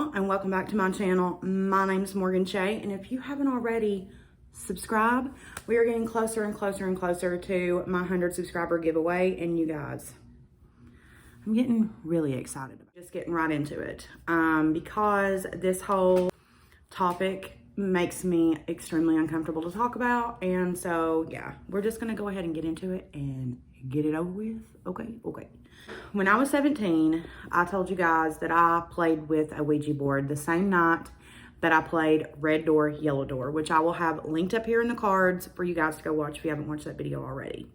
y'all, and welcome back to my channel. My name's Morgan Shay, and if you haven't already, subscribe. We are getting closer and closer and closer to my 100 subscriber giveaway, and you guys, I'm getting really excited. Just getting right into it because this whole topic makes me extremely uncomfortable to talk about, and so yeah, we're just gonna go ahead and get into it and get it over with. Okay. When I was 17, I told you guys that I played with a Ouija board the same night that I played Red Door, Yellow Door, which I will have linked up here in the cards for you guys to go watch if you haven't watched that video already,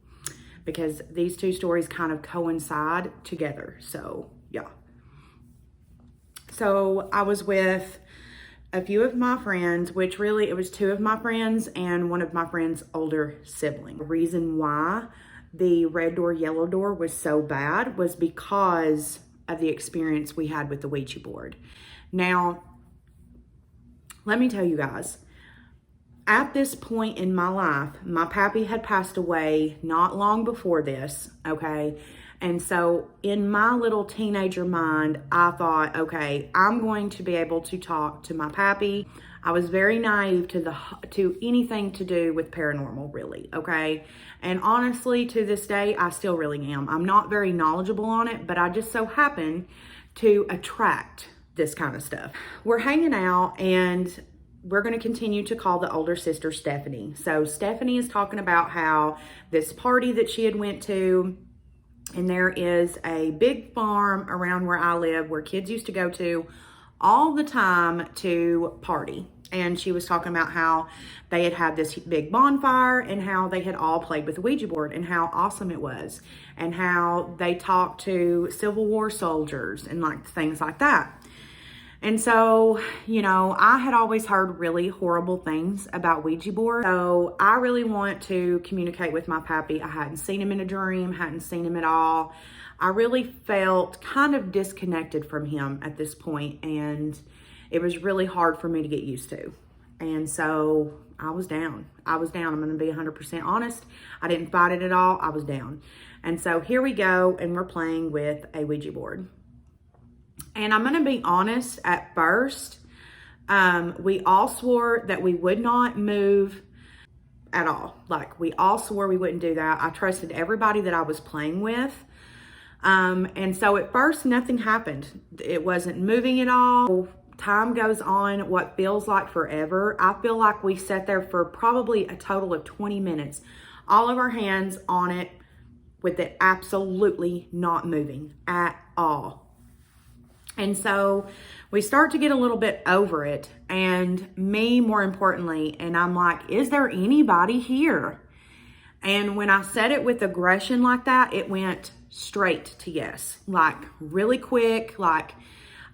because these two stories kind of coincide together. So yeah. So I was with a few of my friends, which really it was two of my friends and one of my friend's older sibling. The reason why the Red Door, Yellow Door was so bad was because of the experience we had with the Ouija board. Now, let me tell you guys, at this point in my life, my pappy had passed away not long before this, okay? And so in my little teenager mind, I thought, okay, I'm going to be able to talk to my pappy. I was very naive to anything to do with paranormal, really, okay? And honestly, to this day, I still really am. I'm not very knowledgeable on it, but I just so happen to attract this kind of stuff. We're hanging out, and we're going to continue to call the older sister Stephanie. So Stephanie is talking about how this party that she had went to, and there is a big farm around where I live where kids used to go to all the time to party. And she was talking about how they had this big bonfire and how they had all played with the Ouija board and how awesome it was, and how they talked to Civil War soldiers and like things like that. And so, you know, I had always heard really horrible things about Ouija board. So I really want to communicate with my pappy. I hadn't seen him in a dream, hadn't seen him at all. I really felt kind of disconnected from him at this point, and it was really hard for me to get used to. And so I was down. I'm going to be 100% honest. I didn't fight it at all. I was down. And so here we go, and we're playing with a Ouija board. And I'm going to be honest, at first, we all swore that we would not move at all. Like, we all swore we wouldn't do that. I trusted everybody that I was playing with. And so at first, nothing happened. It wasn't moving at all. Time goes on, what feels like forever. I feel like we sat there for probably a total of 20 minutes, all of our hands on it, with it absolutely not moving at all. And so we start to get a little bit over it, and me more importantly, and I'm like, is there anybody here? And when I said it with aggression like that, it went straight to yes, like really quick. Like,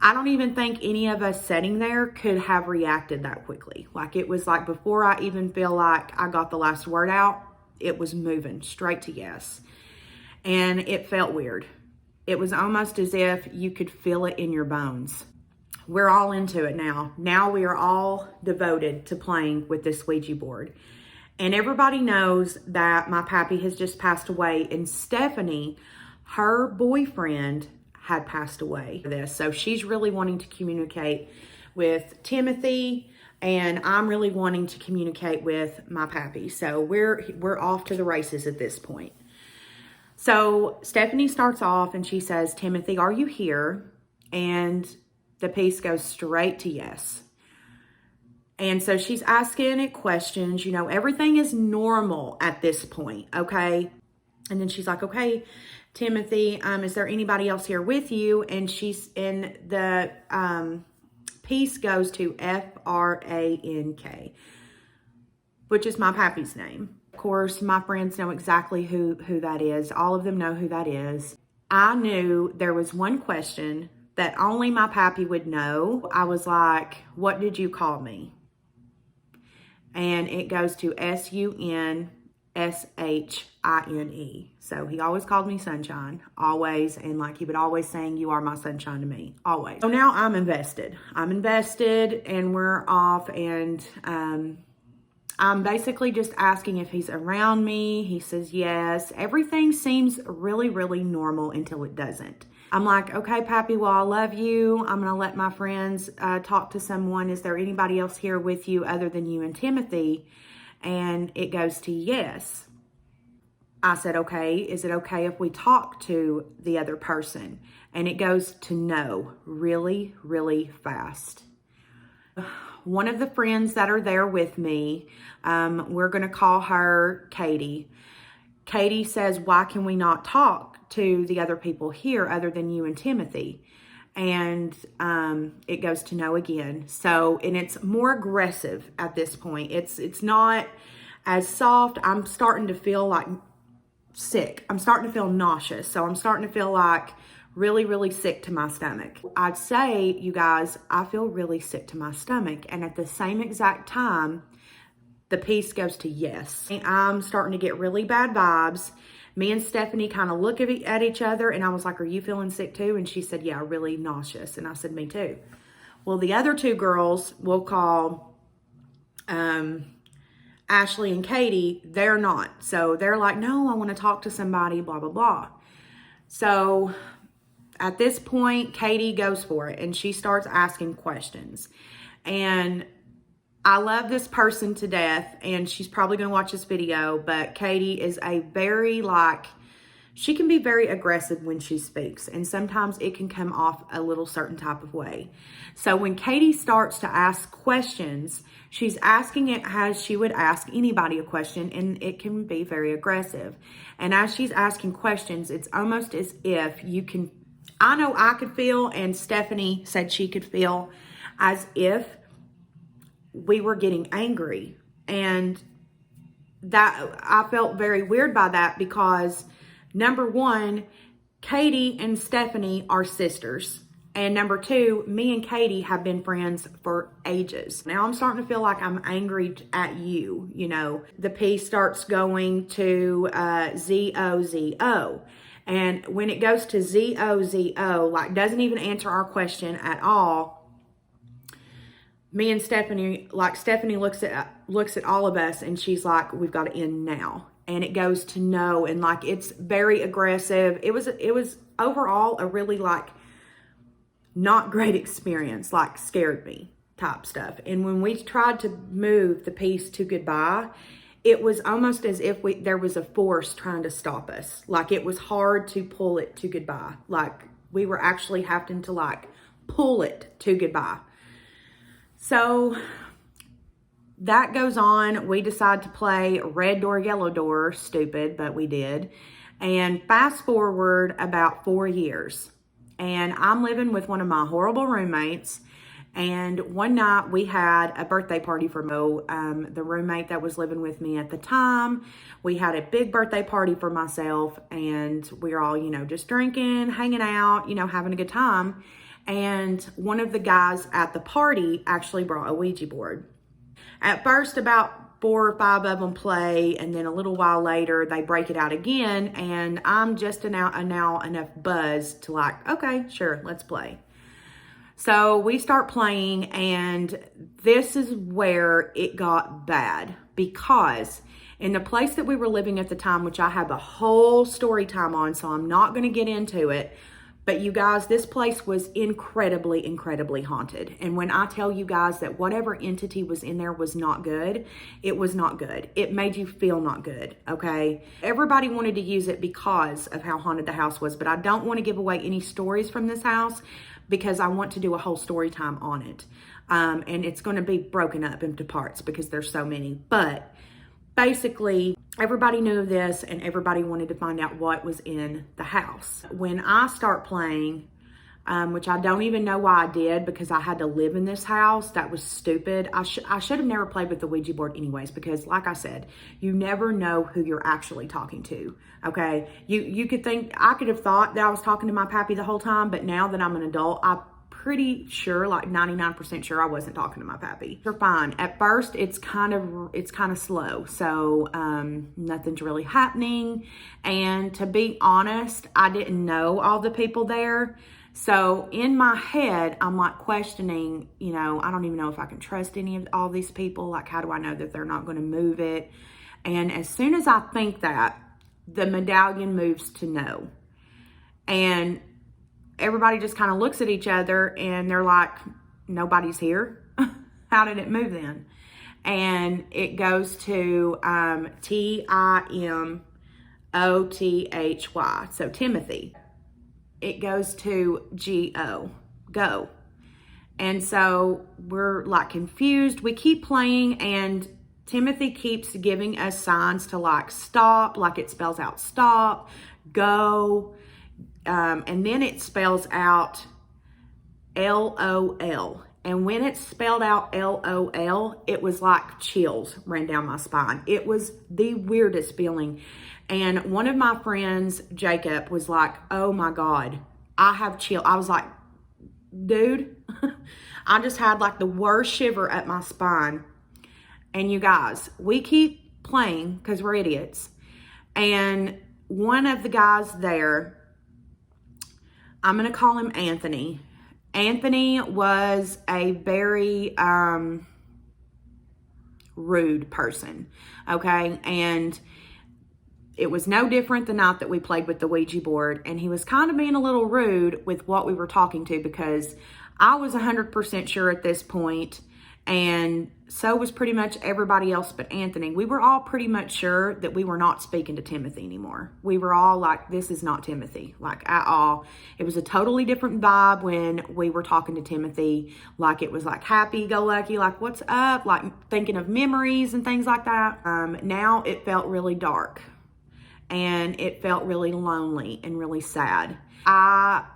I don't even think any of us sitting there could have reacted that quickly. Like, it was like before I even feel like I got the last word out, it was moving straight to yes. And it felt weird. It was almost as if you could feel it in your bones. We're all into it now. Now we are all devoted to playing with this Ouija board. And everybody knows that my pappy has just passed away, and Stephanie, her boyfriend, had passed away. So she's really wanting to communicate with Timothy, and I'm really wanting to communicate with my pappy. So we're off to the races at this point. So Stephanie starts off and she says, "Timothy, are you here?" And the piece goes straight to yes. And so she's asking it questions. You know, everything is normal at this point, okay? And then she's like, "Okay, Timothy, is there anybody else here with you?" And the piece goes to Frank, which is my pappy's name. Of course, my friends know exactly who that is. All of them know who that is. I knew there was one question that only my pappy would know. I was like, "What did you call me?" And it goes to Sunshine. So he always called me Sunshine, always. And like, he would always saying, "You are my sunshine" to me, always. So now I'm invested, and we're off. And I'm basically just asking if he's around me. He says yes. Everything seems really, really normal until it doesn't. I'm like, okay, Pappy, well, I love you. I'm going to let my friends talk to someone. Is there anybody else here with you other than you and Timothy? And it goes to yes. I said, okay, is it okay if we talk to the other person? And it goes to no, really, really fast. One of the friends that are there with me, we're going to call her Katie. Katie says, why can we not talk to the other people here other than you and Timothy? And it goes to no again. So, and it's more aggressive at this point. It's not as soft. I'm starting to feel like sick. I'm starting to feel nauseous. So I'm starting to feel like really, really sick to my stomach. I'd say, you guys, I feel really sick to my stomach. And at the same exact time, the piece goes to yes. I'm starting to get really bad vibes. Me and Stephanie kind of look at each other, and I was like, are you feeling sick too? And she said, yeah, really nauseous. And I said, me too. Well, the other two girls, we'll call Ashley and Katie, they're not. So they're like, no, I want to talk to somebody, blah, blah, blah. So at this point, Katie goes for it, and she starts asking questions. And I love this person to death, and she's probably going to watch this video, but Katie is a very, she can be very aggressive when she speaks, and sometimes it can come off a little certain type of way. So when Katie starts to ask questions, she's asking it as she would ask anybody a question, and it can be very aggressive. And as she's asking questions, it's almost as if you can, I know I could feel, and Stephanie said she could feel, as if we were getting angry. And that, I felt very weird by that, because number one, Katie and Stephanie are sisters. And number two, me and Katie have been friends for ages. Now I'm starting to feel like I'm angry at you, you know. The piece starts going to ZOZO. And when it goes to ZOZO, like doesn't even answer our question at all, me and Stephanie, like Stephanie looks at all of us, and she's like, we've got to end now. And it goes to no, and like it's very aggressive. It was overall a really like not great experience, like scared me type stuff. And when we tried to move the piece to goodbye, it was almost as if there was a force trying to stop us. Like it was hard to pull it to goodbye. Like we were actually having to like pull it to goodbye. So that goes on. We decide to play red door, yellow door. Stupid, but we did. And fast forward about 4 years. And I'm living with one of my horrible roommates. And one night we had a birthday party for Mo, the roommate that was living with me at the time. We had a big birthday party for myself. And we were all, you know, just drinking, hanging out, you know, having a good time. And one of the guys at the party actually brought a Ouija board. At first, about 4 or 5 of them play, and then a little while later, they break it out again, and I'm just now enough buzz to like, okay, sure, let's play. So we start playing, and this is where it got bad, because in the place that we were living at the time, which I have a whole story time on, so I'm not going to get into it, but you guys, this place was incredibly, incredibly haunted. And when I tell you guys that whatever entity was in there was not good, it was not good. It made you feel not good, okay? Everybody wanted to use it because of how haunted the house was, but I don't want to give away any stories from this house because I want to do a whole story time on it. And it's going to be broken up into parts because there's so many. But basically, everybody knew of this, and everybody wanted to find out what was in the house. When I start playing, which I don't even know why I did, because I had to live in this house. That was stupid. I should have never played with the Ouija board anyways, because like I said, you never know who you're actually talking to, okay? You could think, I could have thought that I was talking to my pappy the whole time, but now that I'm an adult, I'm pretty sure, like 99% sure I wasn't talking to my pappy. They're fine. At first, it's kind of slow. So nothing's really happening. And to be honest, I didn't know all the people there. So in my head, I'm like questioning, you know, I don't even know if I can trust any of all these people. Like, how do I know that they're not going to move it? And as soon as I think that, the medallion moves to no. And everybody just kind of looks at each other and they're like, nobody's here. How did it move then? And it goes to Timothy. So Timothy. It goes to Go. Go. And so we're like confused. We keep playing and Timothy keeps giving us signs to like stop, like it spells out stop, go. And then it spells out LOL. And when it spelled out LOL, it was like chills ran down my spine. It was the weirdest feeling. And one of my friends, Jacob, was like, oh my God, I have chill. I was like, dude, I just had like the worst shiver up my spine. And you guys, we keep playing because we're idiots. And one of the guys there, I'm going to call him Anthony. Anthony was a very rude person, okay? And it was no different the night that we played with the Ouija board. And he was kind of being a little rude with what we were talking to because I was 100% sure at this point, and so was pretty much everybody else but Anthony. We were all pretty much sure that we were not speaking to Timothy anymore. We were all like, this is not Timothy, like at all. It was a totally different vibe when we were talking to Timothy. Like it was like happy-go-lucky, like what's up, like thinking of memories and things like that. Now it felt really dark and it felt really lonely and really sad. I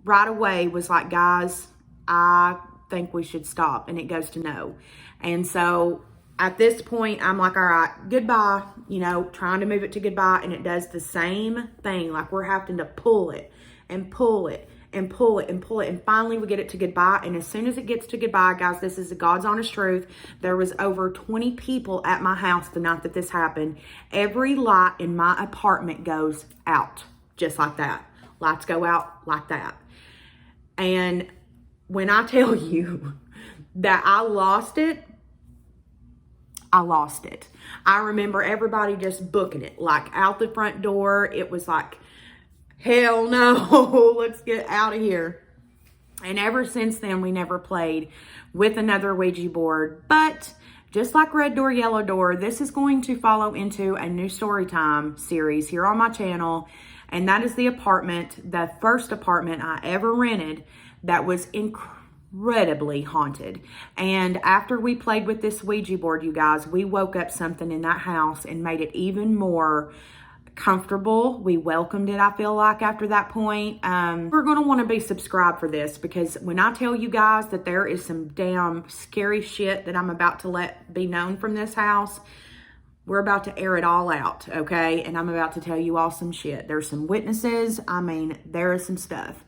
right away was like, guys, I think we should stop. And it goes to no. And so at this point, I'm like, all right, goodbye, you know, trying to move it to goodbye. And it does the same thing. Like we're having to pull it and pull it and pull it and pull it. And finally we get it to goodbye. And as soon as it gets to goodbye, guys, this is the God's honest truth. There was over 20 people at my house the night that this happened. Every light in my apartment goes out just like that. Lights go out like that. And when I tell you that I lost it, I lost it. I remember everybody just booking it, like out the front door. It was like, hell no, let's get out of here. And ever since then, we never played with another Ouija board. But just like Red Door, Yellow Door, this is going to follow into a new story time series here on my channel. And that is the apartment, the first apartment I ever rented that was incredibly haunted. And after we played with this Ouija board, you guys, we woke up something in that house and made it even more comfortable. We welcomed it, I feel like, after that point. We're going to want to be subscribed for this, because when I tell you guys that there is some damn scary shit that I'm about to let be known from this house, we're about to air it all out, okay? And I'm about to tell you all some shit. There's some witnesses. I mean, there is some stuff.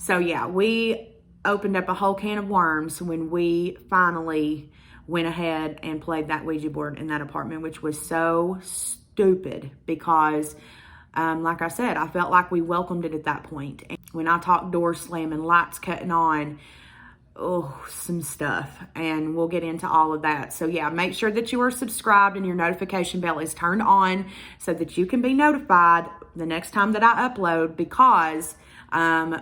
So yeah, we opened up a whole can of worms when we finally went ahead and played that Ouija board in that apartment, which was so stupid because, like I said, I felt like we welcomed it at that point. And when I talk door slamming, lights cutting on, oh, some stuff, and we'll get into all of that. So yeah, make sure that you are subscribed and your notification bell is turned on so that you can be notified the next time that I upload, because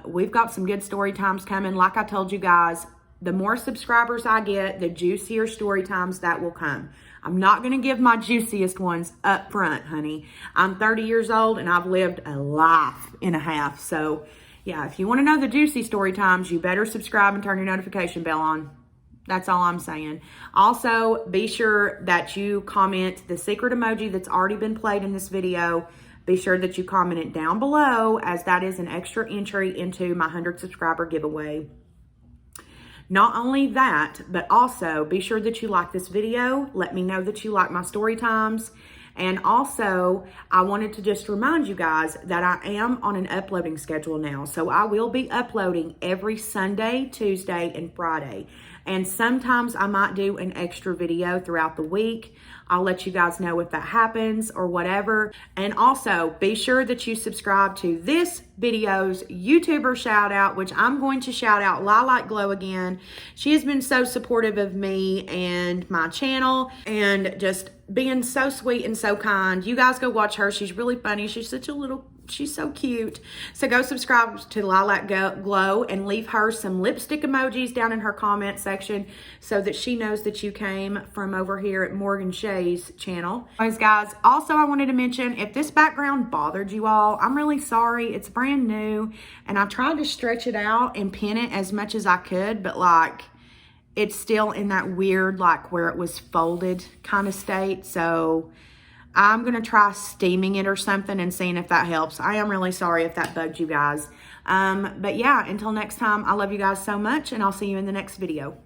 we've got some good story times coming. Like I told you guys, the more subscribers I get, the juicier story times that will come. I'm not going to give my juiciest ones up front, honey. I'm 30 years old and I've lived a life and a half. So yeah, if you want to know the juicy story times, you better subscribe and turn your notification bell on. That's all I'm saying. Also, be sure that you comment the secret emoji that's already been played in this video. Be sure that you comment it down below, as that is an extra entry into my 100 subscriber giveaway. Not only that, but also be sure that you like this video. Let me know that you like my story times. And also, I wanted to just remind you guys that I am on an uploading schedule now. So I will be uploading every Sunday, Tuesday, and Friday. And sometimes I might do an extra video throughout the week. I'll let you guys know if that happens or whatever. And also, be sure that you subscribe to this video's YouTuber shout out, which I'm going to shout out Lilac Glow again. She has been so supportive of me and my channel and just being so sweet and so kind. You guys go watch her. She's really funny. She's such a little She's so cute. So go subscribe to Lilac Glow and leave her some lipstick emojis down in her comment section so that she knows that you came from over here at Morgan Shay's channel. Anyways, guys, also I wanted to mention, if this background bothered you all, I'm really sorry. It's brand new, and I tried to stretch it out and pin it as much as I could, but like, it's still in that weird, like where it was folded kind of state. So I'm going to try steaming it or something and seeing if that helps. I am really sorry if that bugged you guys. But yeah, until next time, I love you guys so much, and I'll see you in the next video.